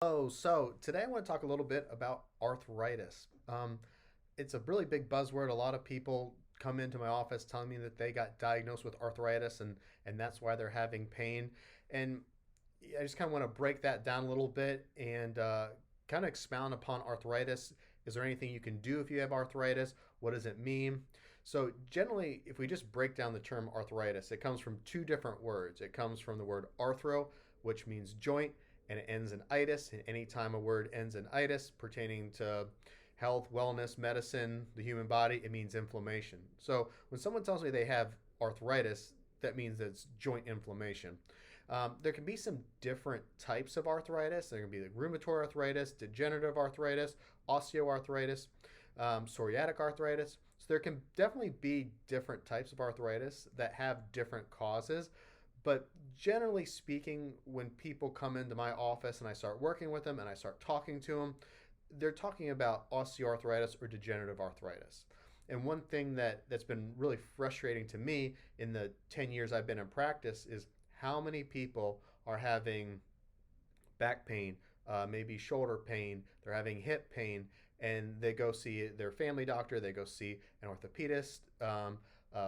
So today I want to talk a little bit about arthritis. It's a really big buzzword. A lot of people come into my office telling me that they got diagnosed with arthritis and that's why they're having pain. And I just kind of want to break that down a little bit and kind of expound upon arthritis. Is there anything you can do if you have arthritis? What does it mean? So, generally, if we just break down the term arthritis, it comes from two different words. It comes from the word arthro, which means joint, and it ends in itis. And anytime a word ends in itis pertaining to health, wellness, medicine, the human body, it means inflammation. So, when someone tells me they have arthritis, that means it's joint inflammation. There can be some different types of arthritis. There can be like rheumatoid arthritis, degenerative arthritis, osteoarthritis, psoriatic arthritis. So there can definitely be different types of arthritis that have different causes. But generally speaking, when people come into my office and I start working with them and I start talking to them, they're talking about osteoarthritis or degenerative arthritis. And one thing that's been really frustrating to me in the 10 years I've been in practice is how many people are having back pain, maybe shoulder pain, they're having hip pain, and they go see their family doctor, they go see an orthopedist,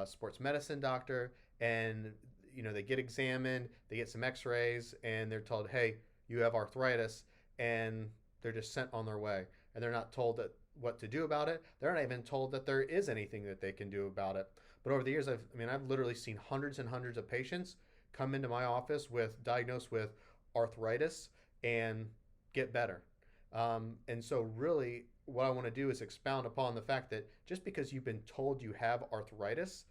sports medicine doctor, and they get examined, they get some x-rays, and they're told, hey, you have arthritis, and they're just sent on their way. And they're not told that what to do about it. They're not even told that there is anything that they can do about it. But over the years, I've literally seen hundreds and hundreds of patients come into my office with diagnosed with arthritis and get better. And so, really, what I want to do is expound upon the fact that just because you've been told you have arthritis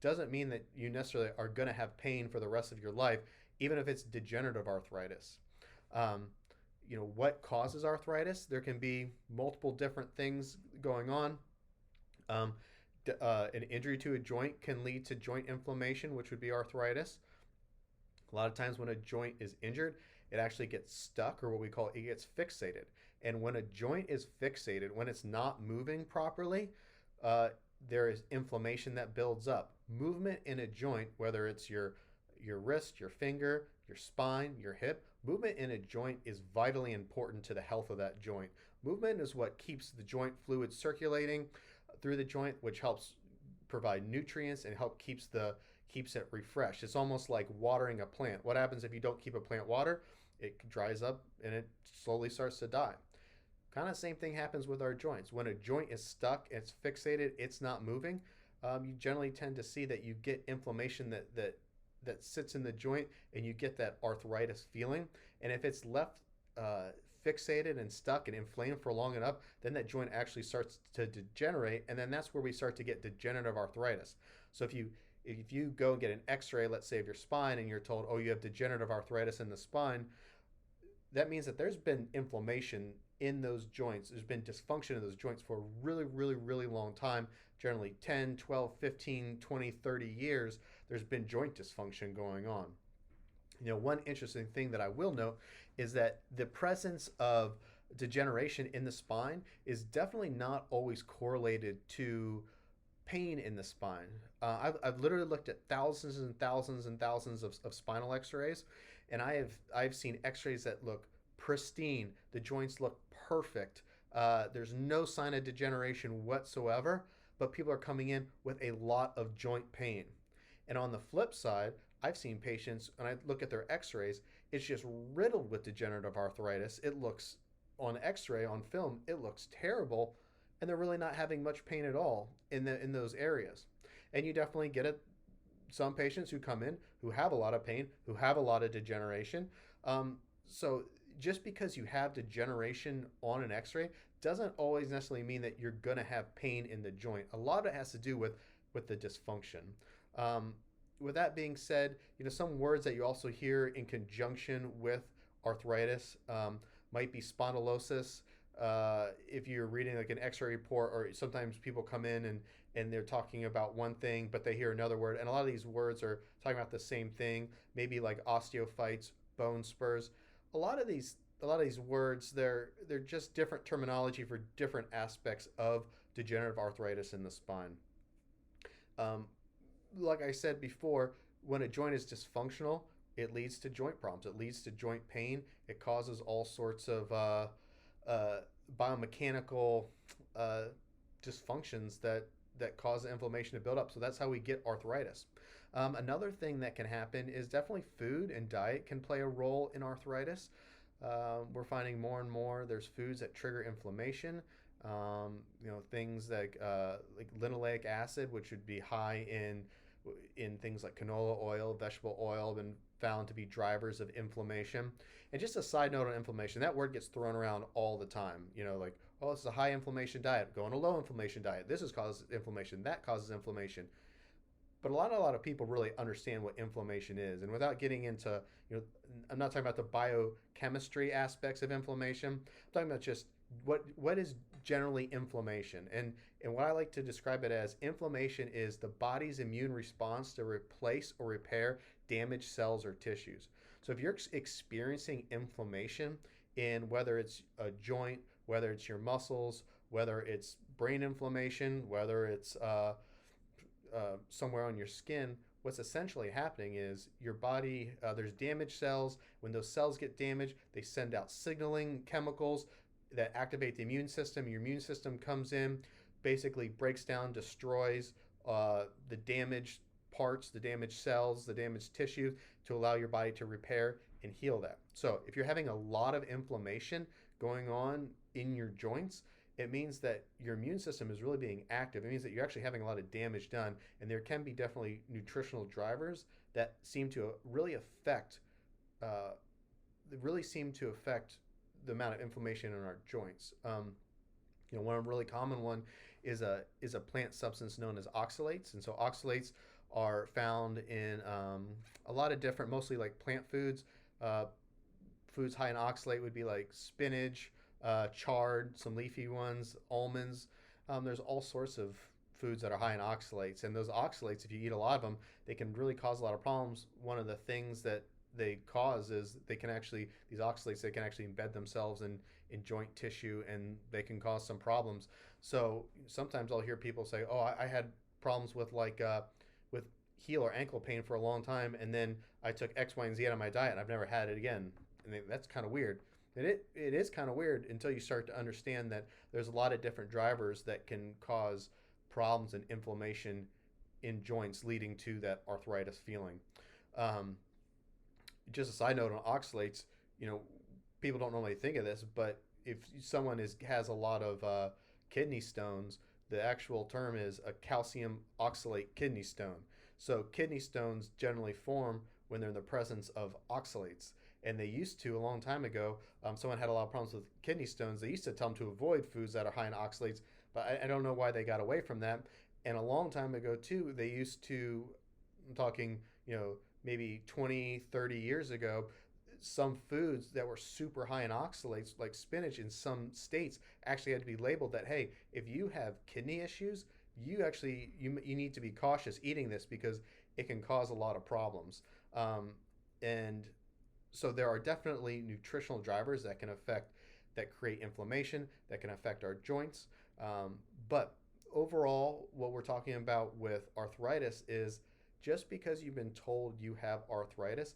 doesn't mean that you necessarily are going to have pain for the rest of your life, even if it's degenerative arthritis. Um, what causes arthritis? There can be multiple different things going on. Um, an injury to a joint can lead to joint inflammation, which would be arthritis. A lot of times when a joint is injured, it actually gets stuck, or what we call it gets fixated. And when a joint is fixated, when it's not moving properly, uh, there is inflammation that builds up. Movement in a joint, whether it's your wrist, your finger, your spine, your hip, movement in a joint is vitally important to the health of that joint. Movement is what keeps the joint fluid circulating through the joint, which helps provide nutrients and keeps it refreshed. It's almost like watering a plant. What happens if you don't keep a plant watered? It dries up and it slowly starts to die. Kind of same thing happens with our joints. When a joint is stuck, it's fixated, it's not moving. You generally tend to see that you get inflammation that sits in the joint, and you get that arthritis feeling. And if it's left fixated and stuck and inflamed for long enough, then that joint actually starts to degenerate, and then that's where we start to get degenerative arthritis. So if you go and get an x-ray, let's say of your spine, and you're told, oh, you have degenerative arthritis in the spine, that means that there's been inflammation in those joints. There's been dysfunction in those joints for a really, really, really long time, generally 10, 12, 15, 20, 30 years. There's been joint dysfunction going on. One interesting thing that I will note is that the presence of degeneration in the spine is definitely not always correlated to pain in the spine. I've literally looked at thousands and thousands and thousands of spinal x-rays, and I've seen x-rays that look pristine. The joints look perfect. There's no sign of degeneration whatsoever, but people are coming in with a lot of joint pain. And on the flip side, I've seen patients, and I look at their x-rays, it's just riddled with degenerative arthritis. It looks, on x-ray, on film, it looks terrible, and they're really not having much pain at all in those areas. And you definitely get it. Some patients who come in who have a lot of pain, who have a lot of degeneration. So just because you have degeneration on an x-ray doesn't always necessarily mean that you're going to have pain in the joint. A lot of it has to do with the dysfunction. With that being said, some words that you also hear in conjunction with arthritis might be spondylosis. If you're reading like an x-ray report, or sometimes people come in and they're talking about one thing, but they hear another word. And a lot of these words are talking about the same thing, maybe like osteophytes, bone spurs. A lot of these words, they're just different terminology for different aspects of degenerative arthritis in the spine. Um, like I said before, when a joint is dysfunctional, it leads to joint problems. It leads to joint pain. It causes all sorts of uh, biomechanical uh, dysfunctions that cause inflammation to build up. So that's how we get arthritis. Another thing that can happen is definitely food and diet can play a role in arthritis. We're finding more and more there's foods that trigger inflammation. Things like linoleic acid, which would be high in things like canola oil, vegetable oil, been found to be drivers of inflammation. And just a side note on inflammation, that word gets thrown around all the time. Like, oh, this is a high inflammation diet. Go on a low inflammation diet. This is causes inflammation. That causes inflammation. But a lot of people really understand what inflammation is. And without getting into, I'm not talking about the biochemistry aspects of inflammation. I'm talking about just what is generally inflammation. And what I like to describe it as, inflammation is the body's immune response to replace or repair damaged cells or tissues. So if you're experiencing inflammation in whether it's a joint, whether it's your muscles, whether it's brain inflammation, whether it's somewhere on your skin, what's essentially happening is your body, there's damaged cells. When those cells get damaged, they send out signaling chemicals that activate the immune system. Your immune system comes in, basically breaks down, destroys the damaged parts, the damaged cells, the damaged tissue to allow your body to repair and heal that. So if you're having a lot of inflammation going on in your joints, it means that your immune system is really being active. It means that you're actually having a lot of damage done, and there can be definitely nutritional drivers that seem to uh, really seem to affect the amount of inflammation in our joints. One really common one is a plant substance known as oxalates, and so oxalates are found in a lot of different, mostly like plant foods. Uh, Foods high in oxalate would be like spinach, chard, some leafy ones, almonds. There's all sorts of foods that are high in oxalates, and those oxalates, if you eat a lot of them, they can really cause a lot of problems. One of the things that they cause is these oxalates, they can actually embed themselves in joint tissue, and they can cause some problems. So sometimes I'll hear people say, oh, I had problems with with heel or ankle pain for a long time, and then I took X, Y, and Z out of my diet, and I've never had it again. And that's kind of weird. And it is kind of weird until you start to understand that there's a lot of different drivers that can cause problems and inflammation in joints, leading to that arthritis feeling. Um, just a side note on oxalates, you know, people don't normally think of this, but if someone has a lot of kidney stones, the actual term is a calcium oxalate kidney stone. So kidney stones generally form when they're in the presence of oxalates. And they used to, a long time ago, someone had a lot of problems with kidney stones. They used to tell them to avoid foods that are high in oxalates, but I don't know why they got away from that. And a long time ago, too, they used to, I'm talking, maybe 20, 30 years ago, some foods that were super high in oxalates, like spinach in some states, actually had to be labeled that, hey, if you have kidney issues, you need to be cautious eating this because it can cause a lot of problems. And so there are definitely nutritional drivers that create inflammation, that can affect our joints. But overall, what we're talking about with arthritis is just because you've been told you have arthritis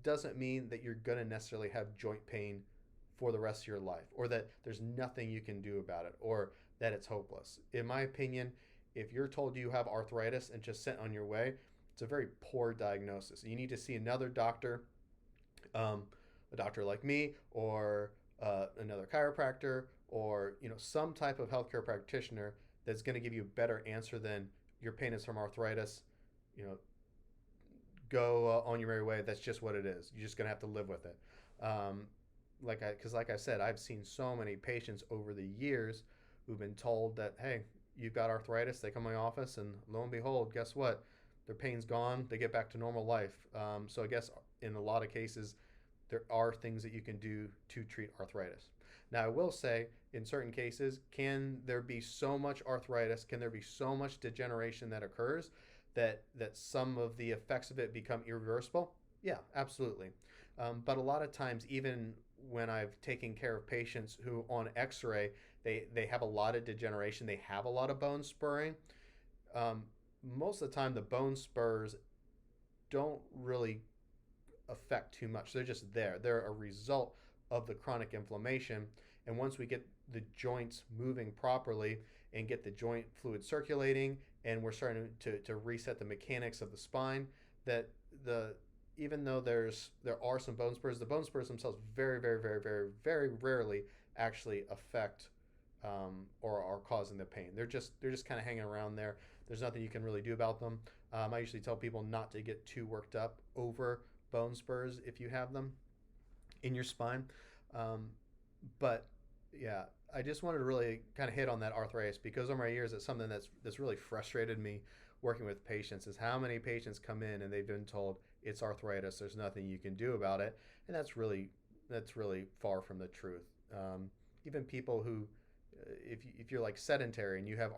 doesn't mean that you're going to necessarily have joint pain for the rest of your life, or that there's nothing you can do about it, or that it's hopeless. In my opinion, if you're told you have arthritis and just sent on your way, it's a very poor diagnosis. You need to see another doctor, a doctor like me, or another chiropractor, or some type of healthcare practitioner that's going to give you a better answer than your pain is from arthritis. You know, go on your merry way. That's just what it is. You're just going to have to live with it. Like I said, I've seen so many patients over the years who've been told that, hey, you've got arthritis. They come to my office, and lo and behold, guess what? Their pain's gone. They get back to normal life. So I guess in a lot of cases, there are things that you can do to treat arthritis. Now, I will say, in certain cases, can there be so much arthritis, can there be so much degeneration that occurs that some of the effects of it become irreversible? Yeah, absolutely. But a lot of times, even when I've taken care of patients who on x-ray, they have a lot of degeneration, they have a lot of bone spurring, um, most of the time the bone spurs don't really affect too much. They're just there. They're a result of the chronic inflammation. And once we get the joints moving properly and get the joint fluid circulating, and we're starting to reset the mechanics of the spine, that the even though there are some bone spurs, the bone spurs themselves very rarely actually affect or are causing the pain. They're just kind of hanging around there. There's nothing you can really do about them. I usually tell people not to get too worked up over bone spurs if you have them in your spine. Um, but yeah, I just wanted to really kind of hit on that arthritis because over my years, it's something that's really frustrated me working with patients. Is how many patients come in and they've been told it's arthritis. There's nothing you can do about it, and that's really far from the truth. Even people who, if you're like sedentary and you have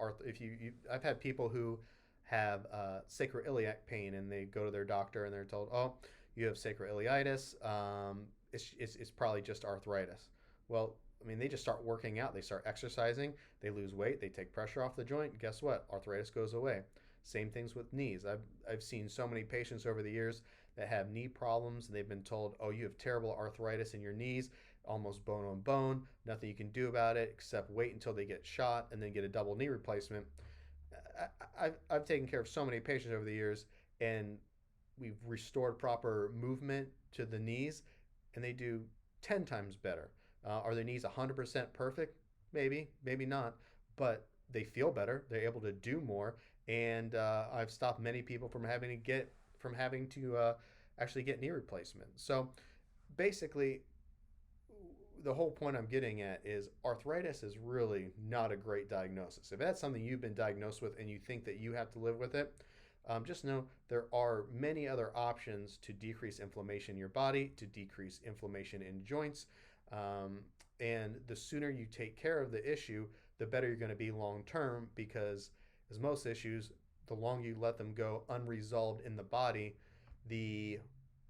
I've had people who have sacroiliac pain and they go to their doctor and they're told, oh, you have sacroiliitis. It's probably just arthritis. Well, I mean, they just start working out, they start exercising, they lose weight, they take pressure off the joint. Guess what? Arthritis goes away. Same things with knees. I've seen so many patients over the years that have knee problems and they've been told, oh, you have terrible arthritis in your knees, almost bone on bone, nothing you can do about it except wait until they get shot and then get a double knee replacement. I've taken care of so many patients over the years, and we've restored proper movement to the knees, and they do 10 times better. Are their knees 100% perfect? Maybe, maybe not, but they feel better. They're able to do more, and I've stopped many people from having to actually get knee replacement. So basically, the whole point I'm getting at is arthritis is really not a great diagnosis. If that's something you've been diagnosed with and you think that you have to live with it, just know there are many other options to decrease inflammation in your body, to decrease inflammation in joints. Um, and the sooner you take care of the issue, the better you're going to be long term because, as most issues, the longer you let them go unresolved in the body, the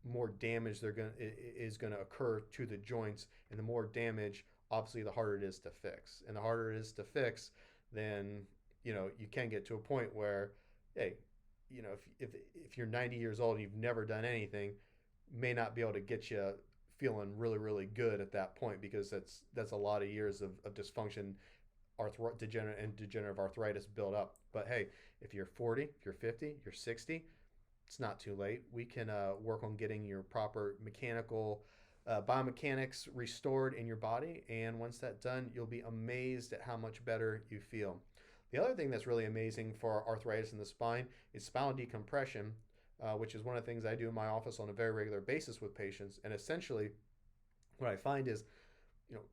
more damage is going to occur to the joints, and the more damage, obviously, the harder it is to fix. And the harder it is to fix, then you can get to a point where, hey, if you're 90 years old and you've never done anything, may not be able to get you feeling really good at that point because that's a lot of years of dysfunction, degenerative arthritis built up. But hey, if you're 40, if you're 50, you're 60, it's not too late. We can work on getting your proper mechanical biomechanics restored in your body. And once that's done, you'll be amazed at how much better you feel. The other thing that's really amazing for arthritis in the spine is spinal decompression, which is one of the things I do in my office on a very regular basis with patients. And essentially, what I find is,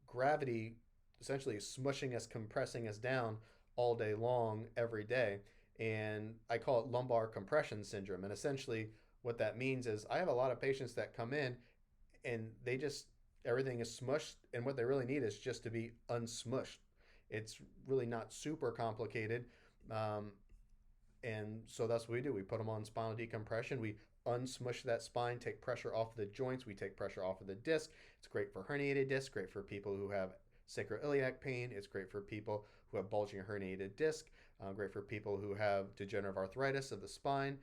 gravity essentially is smushing us, compressing us down all day long, every day. And I call it lumbar compression syndrome. And essentially, what that means is I have a lot of patients that come in and everything is smushed. And what they really need is just to be unsmushed. It's really not super complicated. Um, and so that's what we do. We put them on spinal decompression. We unsmush that spine, take pressure off the joints. We take pressure off of the disc. It's great for herniated disc, great for people who have sacroiliac pain. It's great for people who have bulging herniated disc. Great for people who have degenerative arthritis of the spine.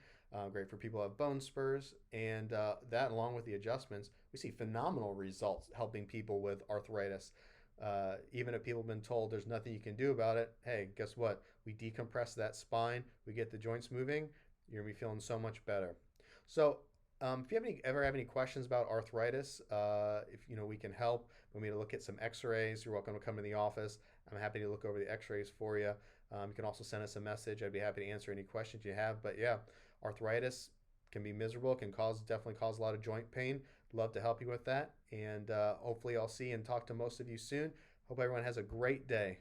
Great for people who have bone spurs. And that, along with the adjustments, we see phenomenal results helping people with arthritis. Even if people have been told there's nothing you can do about it, hey, guess what? We decompress that spine, we get the joints moving, you're gonna be feeling so much better. So, if you ever have any questions about arthritis, if we can help, we need to look at some X-rays. You're welcome to come to the office. I'm happy to look over the X-rays for you. You can also send us a message. I'd be happy to answer any questions you have. But yeah, arthritis can be miserable. Can definitely cause a lot of joint pain. Love to help you with that. And hopefully I'll see and talk to most of you soon. Hope everyone has a great day.